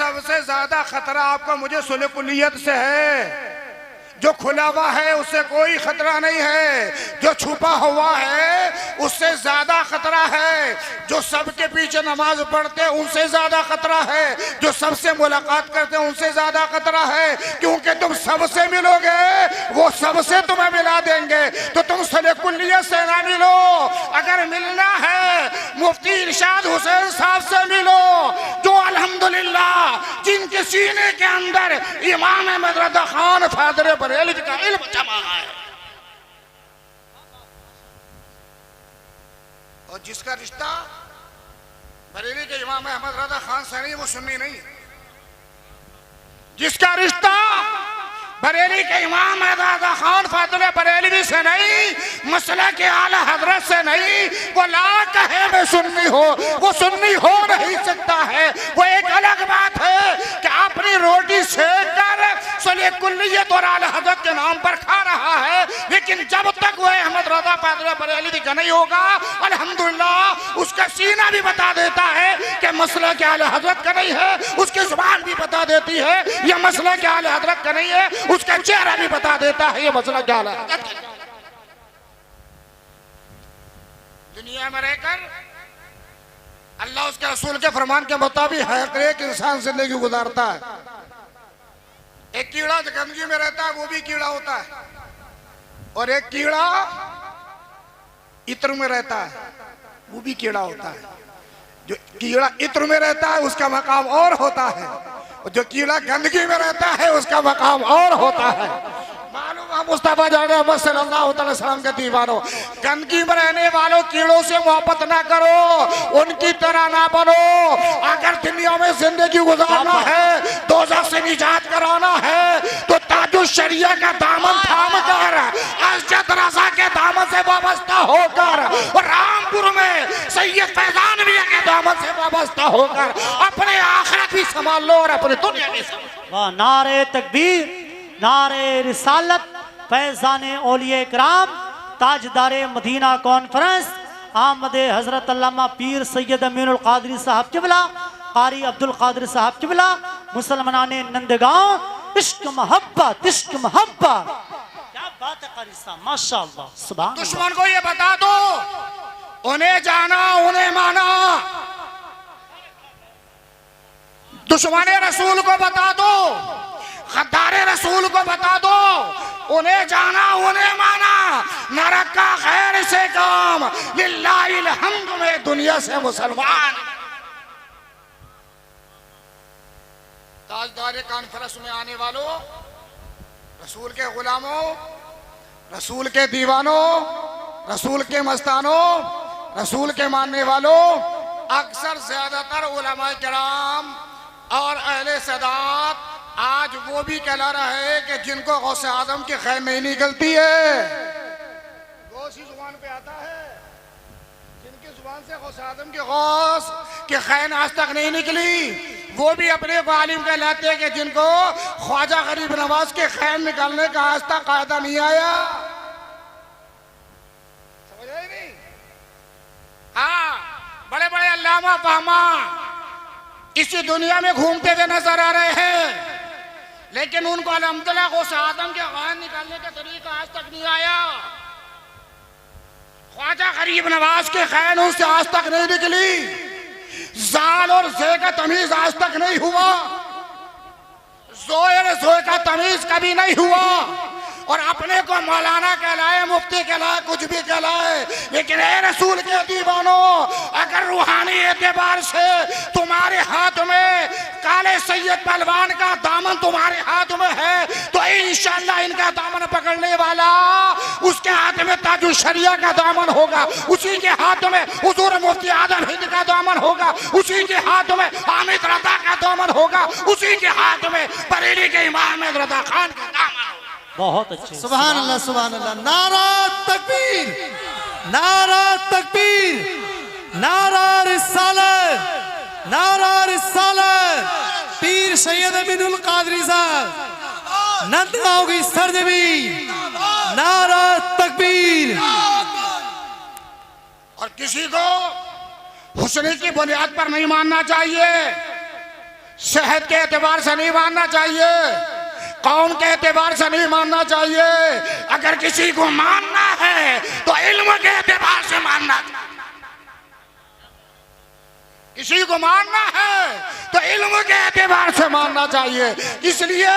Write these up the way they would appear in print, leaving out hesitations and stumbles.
सबसे ज्यादा खतरा आपका मुझे सुलह कुलियत से है। जो खुला हुआ है उससे कोई खतरा नहीं है, जो छुपा हुआ है उससे ज्यादा खतरा है। जो सबके पीछे नमाज पढ़ते हैं उनसे ज्यादा खतरा है, जो सबसे मुलाकात करते हैं उनसे ज्यादा खतरा है। क्योंकि तुम सबसे मिलोगे वो सबसे तुम्हें मिला देंगे, तो तुम सुलह कुलियत से ना मिलो। अगर मिलना है मुफ्ती इरशाद हुसैन साहब से मिलो, जो अल्हम्दुलिल्लाह जिनके सीने के अंदर इमाम अहमद रज़ा खान फादर बरेलवी का इल्म जमा है, और जिसका रिश्ता बरेली के इमाम अहमद रज़ा खान से नहीं वो सुन्नी नहीं। जिसका रिश्ता बरेली के इमाम रज़ा खान फादर बरेलवी से नहीं, मसला के आला हजरत से नहीं, वो ला कहे मैं सुन्नी हो, वो सुन्नी हो नहीं सकता है। वो एक अलग बात है कि अपनी रोटी सेक कर सुलह कुलियत और आला हजरत के नाम पर खा रहा है, लेकिन जब तक वो अहमद रज़ा फादर बरेलवी का नहीं होगा, अल्हम्दुलिल्लाह उसका सीना भी बता देता है कि मसला के आला हजरत का नहीं है, उसकी जुबान भी बता देती है यह मसला के आला हजरत का नहीं है, उसका चेहरा भी बता देता है ये मसला क्या है। दुनिया में रहकर अल्लाह उसके रसूल के फरमान के मुताबिक हर एक इंसान जिंदगी गुजारता है। एक कीड़ा गंदगी में रहता है वो भी कीड़ा होता है, और एक कीड़ा इत्र में रहता है वो भी कीड़ा होता है। जो कीड़ा इत्र में रहता है उसका मकाम और होता है, और जो कीड़ा गंदगी में रहता है उसका मकाम और होता है। मालूम है मुस्तफा जाने मोहम्मद सल्लल्लाहु अलैहि वसल्लम के दीवानों, गंदगी में रहने वालों कीड़ों से मोहब्बत ना करो, उनकी तरह ना बनो। अगर दुनिया में जिंदगी गुजारना है, दोज़ख से निजात कराना है, तो ताजुल शरिया का दामन थाम कर, अजद रज़ा के दामन से वाबस्ता होकर, और रामपुर में सैयद फैजान मियां के दामन से वाबस्ता होकर अपने आखिरत भी संभाल लो और अपने दुनिया भी संभाल लो। नारे तकबीर, नारे रिसालत, फैजान औलिया कराम, ताजदारे मदीना कॉन्फ्रेंस, आमद हजरत अल्लामा पीर सैयद अमीनुल कादरी साहब किबला, कारी अब्दुल कादिर साहब किबला, मुसलमानाने नंदगांव, इश्क मोहब्बत, इश्क मोहब्बत। क्या बात है कारी साहब, माशाअल्लाह, सुभान। दुश्मन को ये बता दो, उन्हें जाना उन्हें माना। दुश्मन रसूल को बता दो, गद्दारे रसूल को बता दो, उन्हें जाना उन्हें माना, न रखा खैर से काम, लिल्लाहिल हम्द में दुनिया से मुसलमान। ताजदारे कॉन्फ्रेंस में आने वालों, रसूल के गुलामों, रसूल के दीवानों, रसूल के मस्तानों, रसूल के मानने वालों, अक्सर ज्यादातर उलमाए किराम और अहले सदात आज वो भी कहला रहा है कि जिनको गौसे आदम की खैर नहीं निकलती है। गौस ही जुबान पे आता है, जिनकी जुबान से गौसे आदम की गौस की खैर आज तक नहीं निकली, वो भी अपने को आलिम कहलाते हैं कि जिनको ख्वाजा गरीब नवाज के खैर निकालने का आज तक कायदा नहीं आया। समझ आई नहीं? हाँ, बड़े बड़े अल्लामा फहमा इसी दुनिया में घूमते हुए नजर आ रहे हैं, लेकिन उनको अल्हम्दुलिल्लाह गौसे आदम के खैर निकालने का तरीका आज तक नहीं आया। ख्वाजा गरीब नवाज के खैर उनसे आज तक नहीं निकली। जाल और जे का तमीज आज तक नहीं हुआ, जोए जोए का तमीज कभी नहीं हुआ, और अपने को मौलाना कहलाए, मुफ्ती कहलाए, कुछ भी कहलाए, लेकिन ए रसूल के दीवानों, अगर रूहानी एतबार से तुम्हारे हाथ में काले सैयद पहलवान का दामन तुम्हारे हाथ में है, तो इंशाअल्लाह इनका दामन पकड़ने वाला उसके हाथ में ताजुल शरिया का दामन होगा, उसी के हाथ में हुजूर मुफ्ती आदम हिंद का दामन होगा, उसी के हाथ में हामिद रजा का दामन होगा, उसी के हाथ में बरेली के इमाम रजा खान का दामन होगा। बहुत अच्छे, सुभान अल्लाह, सुभान अल्लाह। नारा तकबीर, नारा तकबीर, नारा रिसालत, नारा रिसालत। पीर सैयद अमीनुल कादरी साहब नंदगांव की सरजमी, नारा तकबीर। और किसी को हुस्न की बुनियाद पर नहीं मानना चाहिए, सेहत के एतबार से नहीं मानना चाहिए, कौम के एतबार से नहीं मानना चाहिए। अगर किसी को मानना है तो इल्म के एतबार से मानना चाहिए। किसी को मानना है तो इल्म के एतबार से मानना चाहिए। इसलिए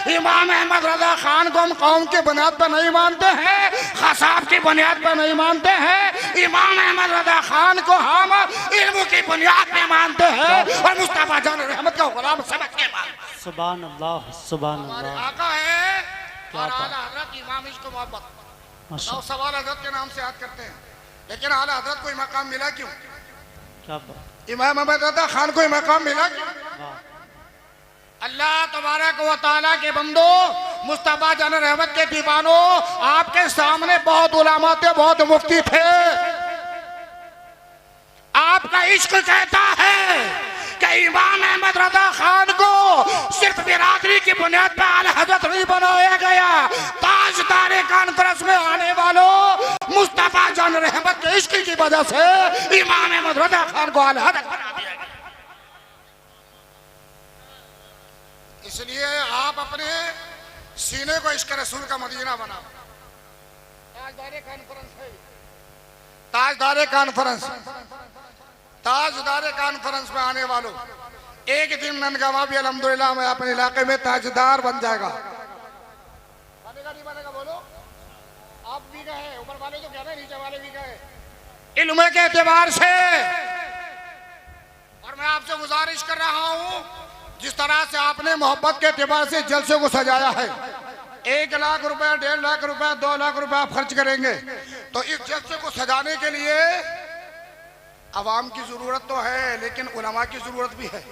इमाम अहमद रजा खान को हम कौम की बुनियाद पर नहीं मानते हैं, खसाब की बुनियाद पर नहीं मानते हैं। इमाम अहमद रजा खान को हम इल्म की बुनियाद पर मानते हैं और मुस्तफा जान रहमत का गुलाम समझ के मानते हैं। सुभान अल्लाह, सुभान हमारे अल्लाह। आका है क्या और बात। आला हजरत इमाम इश्क मोहब्बत माशा- और सवाल हजरत के नाम से याद करते हैं, लेकिन आला हजरत को मकाम मिला क्यों? क्या बात। इमाम अहमद रजा खान को मकाम मिला क्यों? वाह। अल्लाह तबारक व तआला के बंदो, मुस्तफा जान रहमत के दीवानो, आपके सामने बहुत उलमा थे, बहुत मुफ्ती थे। आपका इश्क कहता है कि इमाम अहमद रजा खान को सिर्फ बिरादरी की बुनियाद पर आला हजरत नहीं बनाया गया। ताजदार कॉन्फ्रेंस में आने वालों, मुस्तफा जान रहमत के इश्क की वजह से इमाम अहमद रजा खान को आला हजरत बना दिया गया। इसलिए आप अपने सीने को इश्क रसूल का मदीना बनाओ। ताजदार कॉन्फ्रेंस है, ताजदार कॉन्फ्रेंस, ताजदार कॉन्फ्रेंस में आने वालों, एक दिन ननगवा भी अल्हम्दुलिल्लाह मैं अपने इलाके में ताजदार बन जाएगा। बनेगा नहीं बनेगा बोलो? आप भी गए, ऊपर वाले तो कह रहे, नीचे वाले भी गए। इल्म के एतबार से, और मैं आपसे गुजारिश कर रहा हूँ, जिस तरह से आपने मोहब्बत के एतबार से जलसे को सजाया है, 1 लाख रुपए, 1.5 लाख रुपए, 2 लाख रुपए आप खर्च करेंगे, तो इस जलसे को सजाने के लिए अवाम की जरूरत तो है, लेकिन उलमा की जरूरत भी है।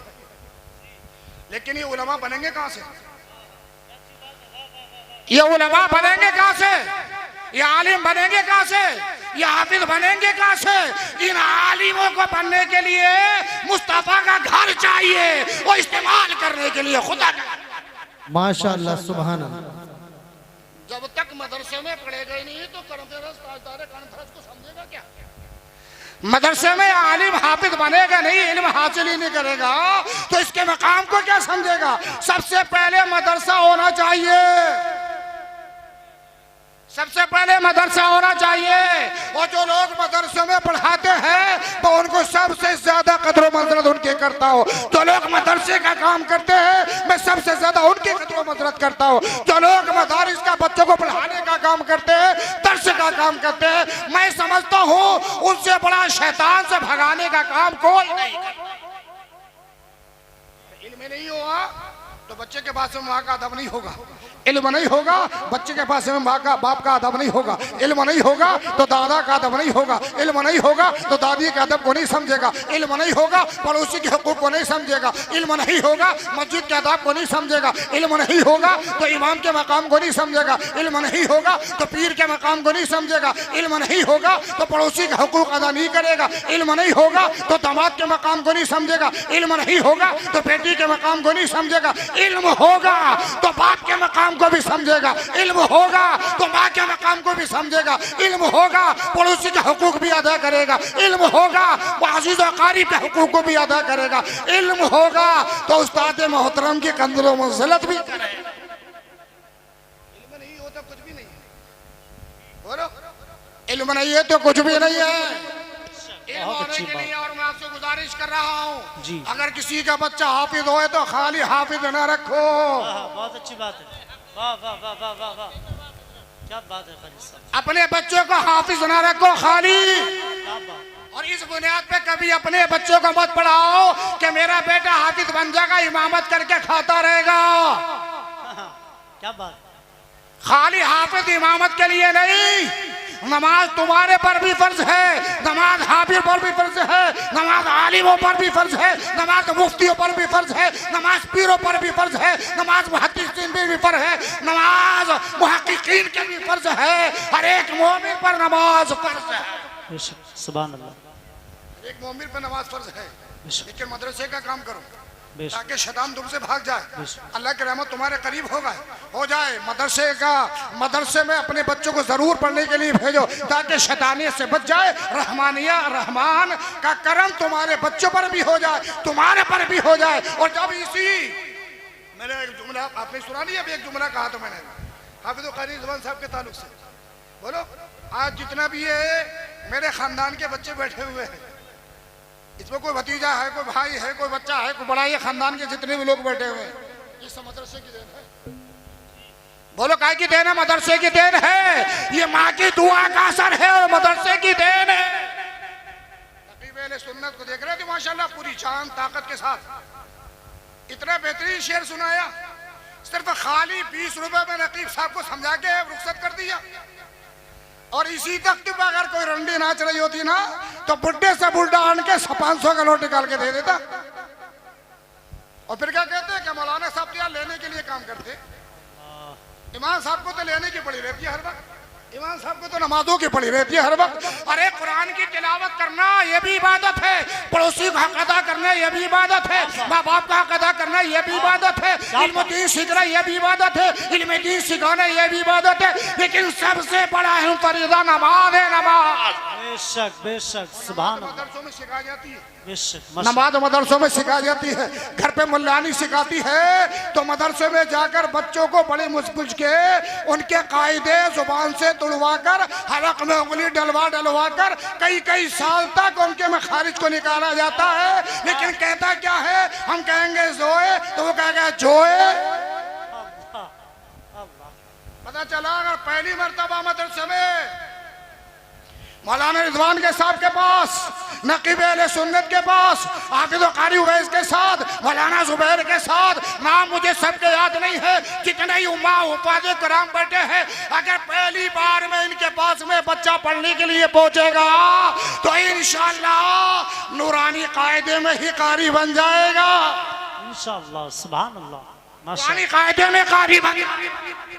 लेकिन ये उलमा बनेंगे कहां से? ये उलमा बनेंगे कहां से? ये आलिम बनेंगे कहां से? ये हाफिज बनेंगे कहां से? इन आलिमों को बनने के लिए मुस्तफा का घर चाहिए, वो इस्तेमाल करने के लिए खुदा का। माशाअल्लाह, सुभान अल्लाह। जब तक मदरसे में पढ़ेगा ही नहीं तो ताजदार कॉन्फ्रेंस को समझेगा क्या? मदरसे में आलिम हाफिज बनेगा नहीं, इल्म हासिल ही नहीं करेगा, तो इसके मकाम को क्या समझेगा? सबसे पहले मदरसा होना चाहिए, सबसे पहले मदरसा होना चाहिए। और जो लोग मदरसे में पढ़ाते हैं तो उनको सबसे ज्यादा कदर मंजरत उनके करता हूँ। जो लोग मदरसे का काम करते हैं मैं सबसे ज्यादा उनकी कदर मंजरत करता हूँ। जो लोग मदारिस का बच्चों को पढ़ाने का काम करते हैं, दर्स का काम करते हैं, मैं समझता हूँ उनसे बड़ा शैतान से भगाने का काम कोई नहीं करता। इल्म नहीं हुआ तो बच्चे के पास में माँ का अदब नहीं होगा, इल्म नहीं होगा बच्चे के पास में माँ का बाप का अदब नहीं होगा, इल्म नहीं होगा तो दादा का अदब नहीं होगा, इल्म नहीं होगा तो दादी के अदब को नहीं समझेगा, इल्म नहीं होगा पड़ोसी के हुकूक को नहीं समझेगा, इल्म नहीं होगा मस्जिद के अदाब को नहीं समझेगा, इल्म नहीं होगा तो इमाम के मकाम को नहीं समझेगा, इल्म नहीं होगा तो पीर के मकाम को नहीं समझेगा, इल्म नहीं होगा तो पड़ोसी का हुकूक अदा नहीं करेगा, इल्म नहीं होगा तो दामाद के मकाम को नहीं समझेगा, इल्म नहीं होगा तो बेटी के मकाम को नहीं समझेगा, इल्म होगा तो बाप के मकाम को भी समझेगा, इल्म होगा तो माँ के मकाम को भी समझेगा, इल्म होगा पड़ोसी के हुकूक भी अदा करेगा, इल्म होगा अजीज़ और क़रीब के हुकूक को भी अदा करेगा, इल्म होगा तो उस्ताद मोहतरम की कंदरों मंजिलत भी करेगा। इल्म नहीं हो तो कुछ भी नहीं है, बोलो इल्म नहीं है तो कुछ भी नहीं है। बहुत अच्छी बात। और मैं आपसे गुजारिश कर रहा हूँ जी। अगर किसी का बच्चा हाफिज होए तो खाली हाफिज न रखो। बहुत अच्छी बात है। वाह वाह वाह वाह वाह वाह, क्या बात है खालिद साहब। अपने बच्चों को हाफिज न रखो खाली, क्या बात। और इस बुनियाद पे कभी अपने बच्चों को मत पढ़ाओ कि मेरा बेटा हाफिज बन जाएगा, इमामत करके खाता रहेगा। क्या बात। खाली हाफिज इमामत के लिए नहीं, नमाज तुम्हारे पर भी फर्ज है, नमाज हाफिज पर भी फर्ज है, नमाज आलिमों पर भी फर्ज है, नमाज मुफ्तियों पर भी फर्ज है, नमाज पीरों पर भी फर्ज है, नमाज मुहद्दिसीन पे भी फर्ज है, नमाज मुहक्किकीन के भी फर्ज है, हर एक मोमिन पर नमाज फर्ज है। सुभान अल्लाह। एक मोमिन पर नमाज फर्ज है, लेकिन मदरसे का काम करो, बेशक। ताकि शैतान तुमसे भाग जाए, बेशक। अल्लाह की रहमत तुम्हारे करीब हो जाए। मदरसे में अपने बच्चों को जरूर पढ़ने के लिए भेजो ताकि शैतानियत से बच जाए। रहमान का करम तुम्हारे बच्चों पर भी हो जाए, तुम्हारे पर भी हो जाए। और जब इसी मैंने एक जुमला आपने सुना नहीं, अभी एक जुमला कहा तो मैंने हाफिज कारी ज़ुबान साहब के ताल्लुक से बोलो। आज जितना भी है मेरे खानदान के बच्चे बैठे हुए हैं, इसमें कोई भतीजा है, कोई भाई है, कोई बच्चा है, कोई बड़ा, ये खानदान के जितने भी लोग बैठे हुए हैं, इस मदरसे की देन है। बोलो काय की देन है? मदरसे की देन है। ये माँ की दुआ का असर है और मदरसे की देन है। नकीब अहले सुन्नत को देख रहे थे माशाल्लाह, पूरी जान ताकत के साथ इतना बेहतरीन शेर सुनाया। सिर्फ खाली 20 रुपए में नकीब साहब को समझा के रुखसत कर दिया। और इसी तख्त पर अगर कोई रंडी नाच रही होती ना तो बुढ़े से बुढ़ा आन के 500 का नोट निकाल के दे देता। और फिर क्या कहते हैं कि मौलाना साहब तो यार लेने के लिए काम करते, इमाम साहब को तो लेने की पड़ी रहती है हर वक्त, इमाम साहब को तो नमाजों की पड़ी रहती है हर वक्त। अरे कुरान की तिलावत करना ये भी इबादत है, पड़ोसी का हक अदा करना ये भी इबादत है, माँ बाप का हक अदा करना ये भी इबादत है, इल्म दीन सीखना ये भी इबादत है, इल्म दीन सिखाना ये भी इबादत है। लेकिन सबसे बड़ा है फरीदा नमाज है। नमाज बेशक बेशक, सुभान अल्लाह। मदरसों में सिखाई जाती है बेशक, नमाज, मदरसों में सिखाई जाती है। घर पे मुल्लानी सिखाती है तो मदरसे में जाकर बच्चों को बड़ी मुश्किल के उनके कायदे जुबान से तुड़वा कर हलक में उंगली डलवा कर कई साल तक उनके में खारिज को निकाला जाता है। लेकिन कहता क्या है? हम कहेंगे जोए तो वो कहेगा जोए। पता चला अगर पहली मर्तबा मदरसे में मौलाना रिजवान के साहब के पास, नकीब अहले सुन्नत के पास, हाफिज कारी उवैस के साथ, मौलाना जुबैर के साथ, नाम मुझे सबके याद नहीं है, जितने ही उम्मा उपाधि कराम बैठे हैं, अगर पहली बार में इनके पास में बच्चा पढ़ने के लिए पहुंचेगा तो इंशाअल्लाह नूरानी कायदे में ही कारी बन जाएगा। इंशाअल्लाह, सुभान अल्लाह, नूरानी कायदे में कारी बन जाएगा।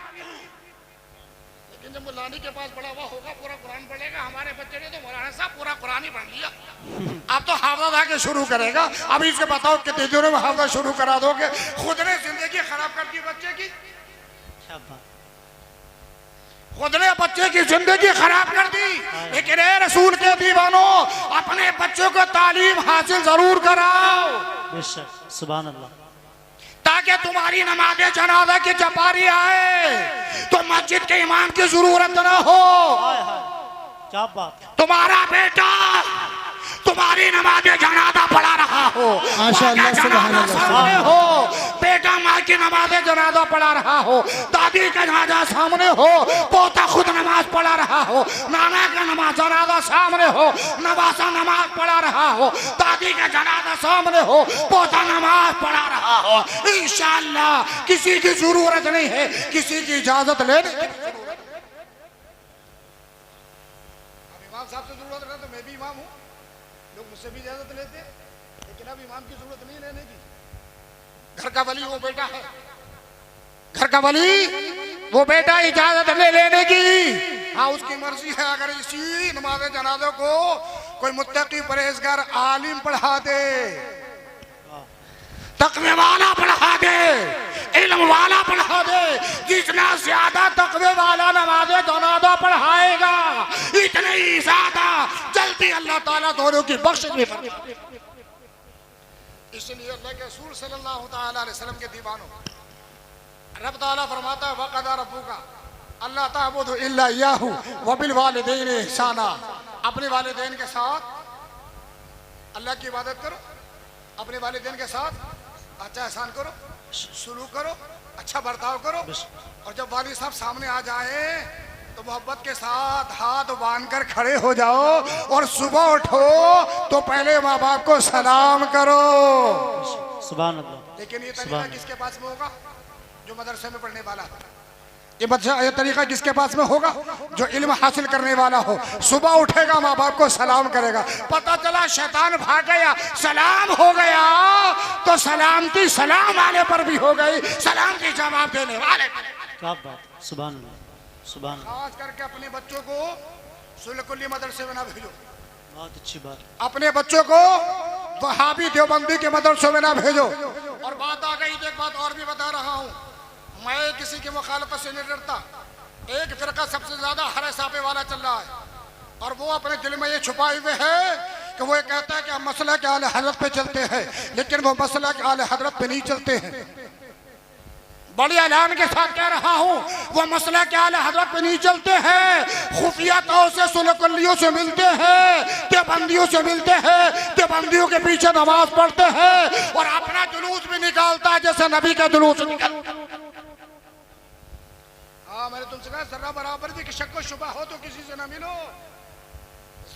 जब मुल्लानी के पास बड़ा हुआ होगा, पूरा कुरान पढ़ेगा। हमारे बच्चे ने तो मौलाना साहब पूरा कुरान ही पढ़ लिया, अब तो हाफिज आके शुरू करेगा। अभी इसके बताओ कितने दिनों में हाफिज शुरू करा दोगे? खुद ने जिंदगी खराब कर दी बच्चे की, क्या बात। खुद ने बच्चे की जिंदगी खराब कर दी। लेकिन ए रसूल के दीवानों, अपने बच्चों को तालीम हासिल जरूर कराओ बेशक, सुभान अल्लाह, ताकि तुम्हारी नमाज़े जनाजा की जबारी आए तो मस्जिद के इमाम की जरूरत ना हो। क्या बात। तुम्हारा बेटा तुम्हारी नमाज़े जनाजा पढ़ा रहा हो, माशाअल्लाह, सुभान अल्लाह, सामने हो, बेटा माँ की नमाज़े जनाजा पढ़ा रहा हो, दादी का जनाजा सामने हो, पोता खुद नमाज पढ़ा रहा हो, नाना का नमाज जनाजा सामने हो, नवासा नमाज पढ़ा रहा हो, दादी का जनाजा सामने हो, पोता नमाज पढ़ा रहा हो, इंशाअल्लाह किसी की जरूरत नहीं है किसी की इजाजत लेने की। इमाम साहब से जरूरत है तो मैं भी इमाम हूँ, लोग मुझसे भी इजाजत लेते हैं, लेकिन अब इमाम की जरूरत नहीं लेने की। घर का वली वो बेटा है, घर का वली वो बेटा इजाजत ले लेने की। हाँ, उसकी मर्जी है। अगर इसी नमाज जनाजा को कोई मुत्तकी परहेजगार आलिम पढ़ा दे, तकवे वाला पढ़ा दे, इल्म वाला पढ़ा दे, जितना ज्यादा तकवे वाला नमाज जनाजा पढ़ाएगा इतने ही ज्यादा जल्दी अल्लाह ताला दोनों की बख्शिश भी फरमाएगा। इसलिए अल्लाह के रसूल सल्लल्लाहु ताला अलैहि वसल्लम के दीवानों, रब ताला फरमाता है वक़दा रब्बुका अल्ला ताबुदु इल्ला इय्याहु व बिल वालिदैनि इहसाना। अपने वालिदैन के साथ अल्लाह की इबादत करो, अपने वालिदैन के साथ अच्छा एहसान करो, सुलूक करो, अच्छा बर्ताव करो। और जब वालिद साहब सामने आ जाए तो मोहब्बत के साथ हाथ बांधकर खड़े हो जाओ और सुबह उठो तो पहले माँ बाप को सलाम करो। सुभान अल्लाह। लेकिन ये तरीका किसके पास में होगा? जो मदरसे में पढ़ने वाला हो। ये तरीका किसके पास में होगा? जो इल्म हासिल करने वाला हो। सुबह उठेगा माँ बाप को सलाम करेगा। पता चला शैतान भाग गया, सलाम हो गया तो सलामती सलाम वाले पर भी हो गई, सलाम की जवाब देने वाले। क्या बात, सुभान अल्लाह, सुभान अल्लाह। खास करके अपने बच्चों को सुलकुल्ली मदरसे में ना भेजो, बहुत अच्छी बात। अपने बच्चों को वहाबी देवबंदी के मदरसों में ना भेजो। और बात आ गई तो एक बात और भी बता रहा हूँ, मैं किसी की मुखालफत से नहीं डरता। एक फिरका सबसे ज्यादा हरे सापे वाला चल रहा है और वो अपने दिल में ये छुपाए हुए है कि वो ये कहता है कि हम मसला के आले हजरत पे चलते हैं, लेकिन वो मसला के आले हजरत पे नहीं चलते हैं। बड़ी ऐलान के साथ कह रहा हूँ, वो मसला के आले हजरत पे नहीं चलते हैं। खुफिया तौर से सुलकुल्लियों से मिलते हैं, देवबंदियों से मिलते हैं, देवबंदियों के पीछे नमाज पढ़ते हैं और अपना जुलूस भी निकालता है जैसे नबी का जुलूस निकलता। हाँ, मैंने तुमसे कहा जर्रा बराबर भी कि शक व शुबा हो तो किसी से ना मिलो,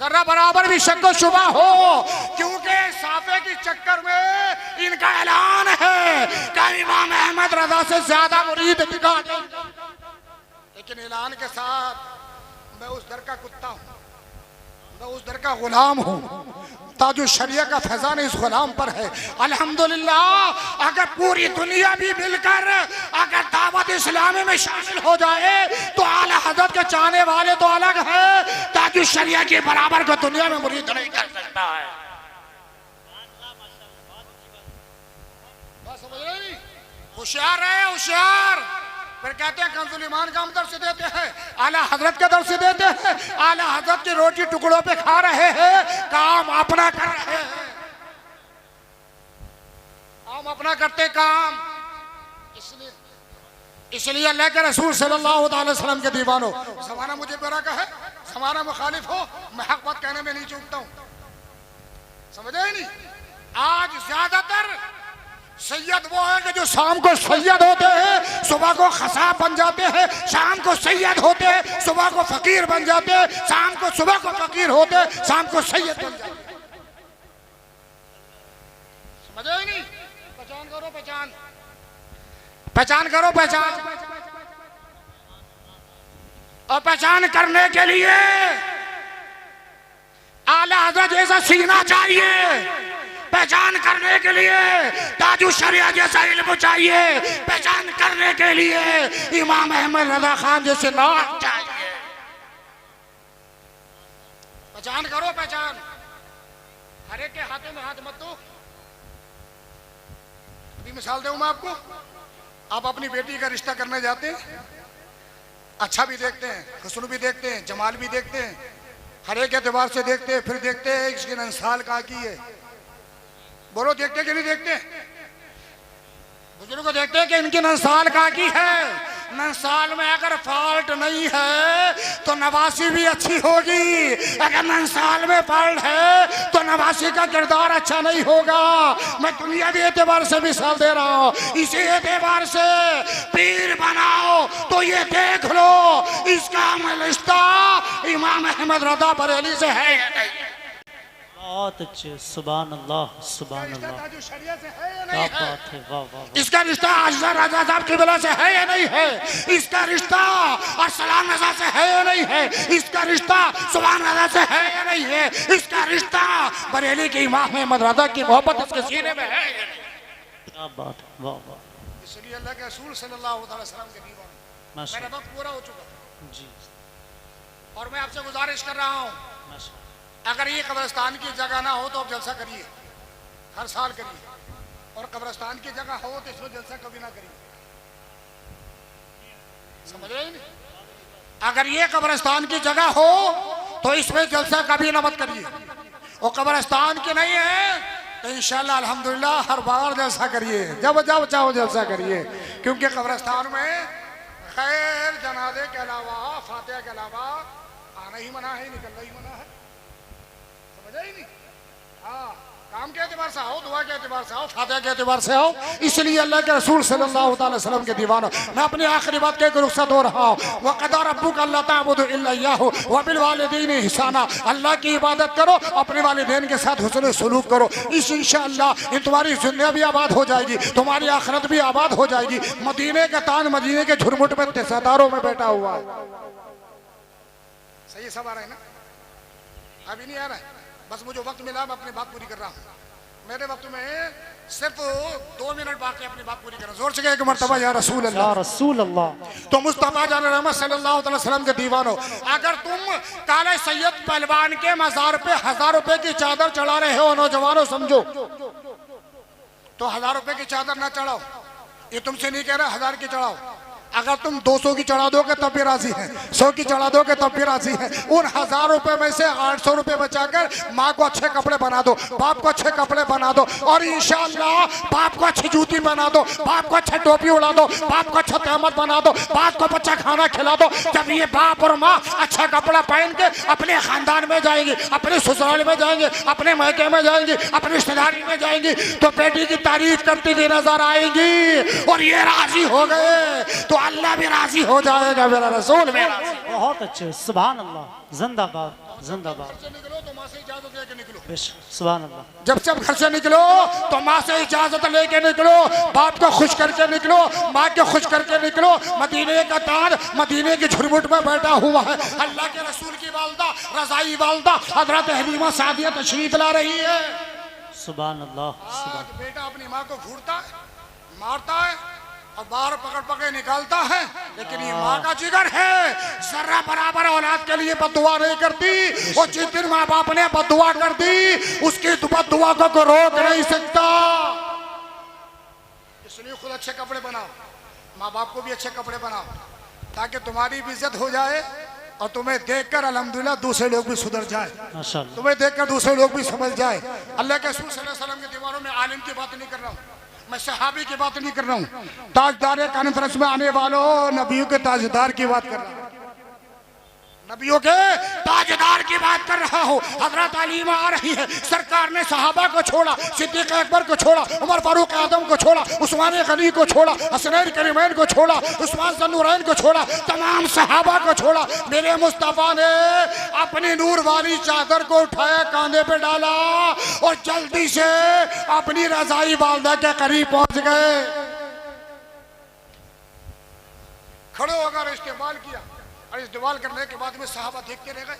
जर्रा बराबर भी शक व शुबा हो, क्योंकि साफे के चक्कर में इनका ऐलान है कि इमाम अहमद रजा से ज्यादा मुरीद दिखा दे। लेकिन ऐलान के साथ मैं उस दर का कुत्ता हूँ, मैं उस दर का गुलाम हूँ। ताजु शरिया का फैजान इस गुलाम पर है। अल्हम्दुलिल्लाह, अगर पूरी दुनिया भी मिलकर अगर दावत इस्लामी में शामिल हो जाए तो आला हज़रत के चाहने वाले तो अलग है, ताजु शरिया के बराबर को दुनिया में मुरीद नहीं कर सकता है। होशियार है, होशियार। फिर कहते हैं कंजुल ईमान का हम दर्श देते हैं, आला हजरत का दर्श देते हैं, आला हजरत की रोटी टुकड़ों पे खा रहे हैं, काम अपना कर रहे हैं, हम अपना करते काम। इसलिए अल्लाह के रसूल सल्लल्लाहु अलैहि वसल्लम के दीवानों, ज़माना मुझे बुरा कहे, ज़माना मुखालिफ हो, मैं हक बात कहने में नहीं चूकता हूं, समझे ही नहीं। आज ज्यादातर सैयद वो है कि जो शाम को सैयद होते हैं, सुबह को खसाब बन जाते हैं, शाम को सैयद होते हैं, सुबह को फकीर बन जाते हैं, शाम को सुबह को फकीर होते हैं, शाम को सैयद बन जाते हैं। समझे ही नहीं। पहचान करो, पहचान पहचान करो, पहचान। और पहचान करने के लिए आला हज़रत जैसा सीना चाहिए, पहचान करने के लिए ताजु शरिया जैसा इल्म चाहिए, पहचान करने के लिए इमाम अहमद रजा खान जैसे नाम चाहिए। पहचान करो, पहचान। हर एक के हाथों में हाथ मत दो। अभी मिसाल दूं मैं आपको, आप अपनी बेटी का रिश्ता करने जाते हैं, अच्छा भी देखते हैं, हुस्न भी देखते हैं, जमाल भी देखते हैं, हर एक एतबार से देखते हैं, फिर देखते हैं इसकी नस्ल का की है। बोलो, देखते कि नहीं देखते? बुजुर्ग को देखते हैं कि इनकी नस्ल का की है। नस्ल में अगर फॉल्ट नहीं है तो नवासी भी अच्छी होगी, अगर नस्ल में फॉल्ट है तो नवासी का किरदार अच्छा नहीं होगा। मैं दुनियावी एतबार से मिसाल दे रहा हूँ, इसी एतबार से पीर बनाओ तो ये देख लो इसका रिश्ता इमाम अहमद रजा बरेली से है या नहीं। बहुत अच्छे, सुभान अल्लाह, सुभान अल्लाह, क्या बात है, वाह वाह। इसका रिश्ता आज़ा राजा साहब की वजह से है या नहीं है? इसका रिश्ता अरसलान रजा से है या नहीं है? इसका रिश्ता सुभान रजा से है या नहीं है? इसका रिश्ता बरेली के इमाम अहमद रजा की मोहब्बत इसके सीने में है या नहीं? क्या बात है, वाह वाह। इसलिए अल्लाह के रसूल सल्लल्लाहु अलैहि वसल्लम के दीवान, मेरा वक्त पूरा हो चुका जी, और मैं आपसे गुजारिश कर रहा हूँ, अगर ये कब्रिस्तान की जगह ना हो तो आप जलसा करिए, हर साल करिए, और कब्रिस्तान की जगह हो तो इसमें जलसा कभी ना करिए। समझ रहे हैं? अगर ये कब्रिस्तान की जगह हो तो इसमें जलसा कभी ना मत करिए, और कब्रिस्तान की नहीं है तो इंशाल्लाह अल्हम्दुलिल्लाह हर बार जलसा करिए, जब जब चाहो जलसा करिए, क्योंकि कब्रिस्तान में खैर जनाजे के अलावा, फातिहा के अलावा आना ही मना है, निकलना ही मना है। समझे ही नहीं? हाँ, काम के एतबार से आओ, दुआ के एतबार से आओ, फातिहा के एतबार से आओ। इसलिए अल्लाह के रसूल सल्लल्लाहु अलैहि वसल्लम के दीवाना, मैं अपनी आखिरी बात कहकर रुखसत हो रहा हूँ। वक़दा रब्बुका अल्ला ताबुदु इल्ला इय्याहु व बिल वालिदैनि ihसाना, अल्लाह की इबादत करो, अपने वालिदैन के साथ हुस्न सलूक करो। इस इंशाअल्लाह तुम्हारी दुनिया भी आबाद हो जाएगी, तुम्हारी आखिरत भी आबाद हो जाएगी। मदीने का ताज मदीने के झुरमुट में सितारों में बैठा हुआ है। सही सब आ रहा है ना? अभी नहीं आ रहा है, बस मुझे वक्त मिला, मैं अपनी बात पूरी कर रहा हूँ। मेरे वक्त में सिर्फ 2 मिनट बाकी अपनी बात पूरी कर रहा हूँ। जोर से एक मर्तबा या रसूल अल्लाह, या रसूल अल्लाह। तो मुस्तफा जान रहमत सल्लल्लाहु अलैहि वसल्लम के दीवानो, अगर तुम काले सैयद पहलवान के मजार पे 1000 रुपए की चादर चढ़ा रहे हो, नौजवानों समझो, तो 1000 रुपए की चादर ना चढ़ाओ, ये तुमसे नहीं कह रहा 1000 की चढ़ाओ। अगर तुम 200 की चढ़ा दोगे तब भी राजी है, 100 की चढ़ा दोगे तब भी राजी है। उन 1000 रुपए में से 800 रुपए बचाकर माँ को अच्छे कपड़े बना दो, बाप को अच्छे कपड़े बना दो, और इंशाअल्लाह बाप को अच्छी जूती बना दो, बाप को अच्छा टोपी उड़ा दो, बाप को अच्छा तहमत बना दो, बाप को अच्छा खाना खिला दो। जब ये बाप और माँ अच्छा कपड़ा पहन के अपने खानदान में जाएंगे, अपने ससुराल में जाएंगे, अपने मायके में जाएंगे, अपनी रिश्तेदारी में जाएंगे, तो बेटी की तारीफ करती हुई नजर आएंगी। और ये राजी हो गए तो अल्लाह भी राजी हो जाएगा, मेरा रसूल भी राजी। बहुत अच्छे, सुभान अल्लाह, जिंदाबाद जिंदाबाद। निकलो तो माँ से इजाजत लेके निकलो। सुभान अल्लाह। जब घर से निकलो तो माँ से इजाजत लेके निकलो, बाप को खुश करके निकलो, माँ को खुश करके निकलो। मदीने का ताज मदीने की झुरमुट में बैठा हुआ है। अल्लाह के रसूल की वालदा रज़ाई वालदा हजरत हलीमा सादिया तशरीफ ला रही है। सुभान अल्लाह। आज बेटा अपनी माँ को घूरता है, मारता है और बाहर पकड़ पकड़ निकालता है, लेकिन ये माँ का जिगर है, जर्रा बराबर औलाद के लिए बददुआ नहीं करती। और जिस दिन माँ बाप ने बददुआ कर दी उसकी बददुआ को रोक नहीं सकता। इसलिए खुद अच्छे कपड़े बनाओ, माँ बाप को भी अच्छे कपड़े बनाओ, ताकि तुम्हारी भी इज्जत हो जाए और तुम्हें देखकर अल्हम्दुलिल्लाह दूसरे लोग भी सुधर जाए, माशाअल्लाह। तुम्हें देखकर दूसरे लोग भी समझ जाए। अल्लाह के रसूल सल्लल्लाहु अलैहि वसल्लम के दीवारों में आलिम की बात नहीं कर रहा हूँ, मैं सहाबी की बात नहीं कर रहा हूँ, ताजदार कॉन्फ्रेंस में आने वालों नबियों के ताजदार की बात कर रहा हूँ, नबियों के ताजदार की बात कर रहा हूँ। हजरत अलीमा आ रही है, सरकार ने सहाबा को छोड़ा, सिद्दीक अकबर को छोड़ा, उमर फारूक आदम को छोड़ा, उस्मान गनी को छोड़ा, हसनैन करीमैन को छोड़ा, उस्मान ज़न्नूरैन को छोड़ा, तमाम सहाबा को छोड़ा। मेरे मुस्तफ़ा ने अपनी नूर वाली चादर को उठाया, कांधे पे डाला और जल्दी से अपनी रज़ाई वालदा के करीब पहुंच गए। खड़े होकर इस्तेमाल किया और इस्तेमाल करने के बाद में सहाबा देखते रह गए,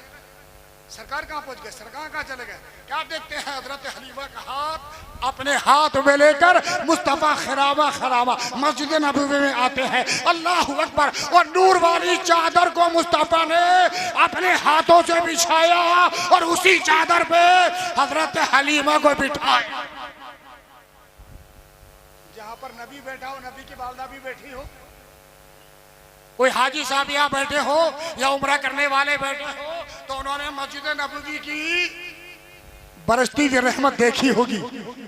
सरकार कहाँ पहुंच गए, सरकार कहाँ चले गए। क्या देखते हैं, हजरत हलीमा का हाथ अपने हाथ में लेकर मुस्तफ़ा खरामा खरामा मस्जिद नबवी में आते हैं। अल्लाह अकबर। और नूर वाली चादर को मुस्तफ़ा ने अपने हाथों से बिछाया और उसी चादर पे हजरत हलीमा को बिठाया। जहां पर नबी बैठा हो, नबी की वालदा भी बैठी हो, कोई हाजी साहब यहाँ बैठे हो या उम्रा करने वाले बैठे हो, तो उन्होंने मस्जिद नबवी की बरसती हुई रहमत देखी होगी।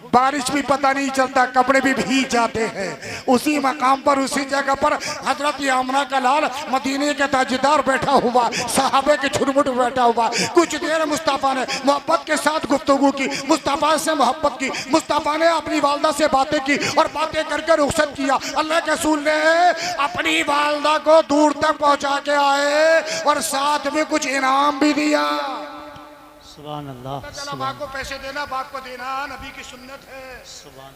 बारिश भी पता नहीं चलता, कपड़े भी भीग जाते हैं। उसी मकाम पर, उसी जगह पर हजरत आमना का लाल मदीने के ताजदार बैठा हुआ, सहाबे के झुरमुट बैठा हुआ। कुछ देर मुस्तफ़ा ने मोहब्बत के साथ गुफ्तगू की, मुस्तफ़ा से मोहब्बत की, मुस्तफ़ा ने अपनी वालदा से बातें की और बातें करके रुखसत किया। अल्लाह के रसूल ने अपनी वालदा को दूर तक पहुँचा के आए और साथ में कुछ इनाम भी दिया। सुभान अल्लाह। चला माँ को पैसे देना, बाप को देना नबी की सुन्नत है। सुभान।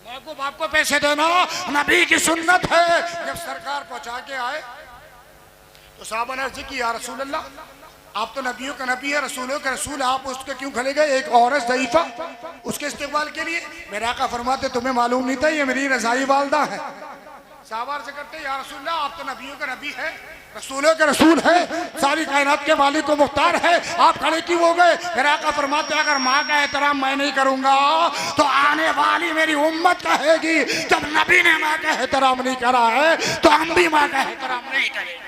माँ को बाप को पैसे देना नबी की सुन्नत है। जब सरकार पहुंचा के आए तो साहबा ने अर्ज की, या रसूल अल्लाह, आप तो नबियों का नबी है, रसूलों का रसूल, आप उसके क्यों खड़े गए? एक औरत ज़ईफा उसके इस्तेमाल के लिए। मेरे आका फरमाते, तुम्हें मालूम नहीं था ये मेरी रज़ाई वालदा है। साहबा अर्ज करते, या रसूल अल्लाह, आप तो नबियों का नबी है, रसूलों के रसूल है, सारी कायनात के मालिक को मुख्तार है, आप खड़े क्यों हो गए? मेरा आका फरमाते, अगर माँ का एहतराम मैं नहीं करूंगा तो आने वाली मेरी उम्मत कहेगी जब नबी ने माँ का एहतराम नहीं करा है तो हम भी माँ का एहतराम नहीं करेंगे।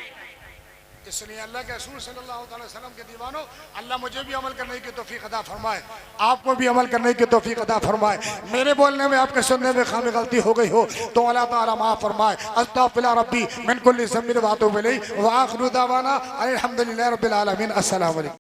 इसलिए अल्लाह के रसूल सल्लल्लाहु अलैहि वसल्लम के दीवानों, अल्लाह मुझे भी अमल करने की तौफीक अता फरमाए, आपको भी अमल करने की तौफीक अता फरमाए। मेरे बोलने में, आपके सुनने में खामी गलती हो गई हो तो अल्लाह ताला माफ़ फरमाए। अस्तगफिरुल्लाह रब्बी मिन कुल्ली ज़ंबिन व अतूबु इलैहि व आखिरु दावाना अनिल हम्दुलिल्लाहि रब्बिल आलमीन। अस्सलामु अलैकुम।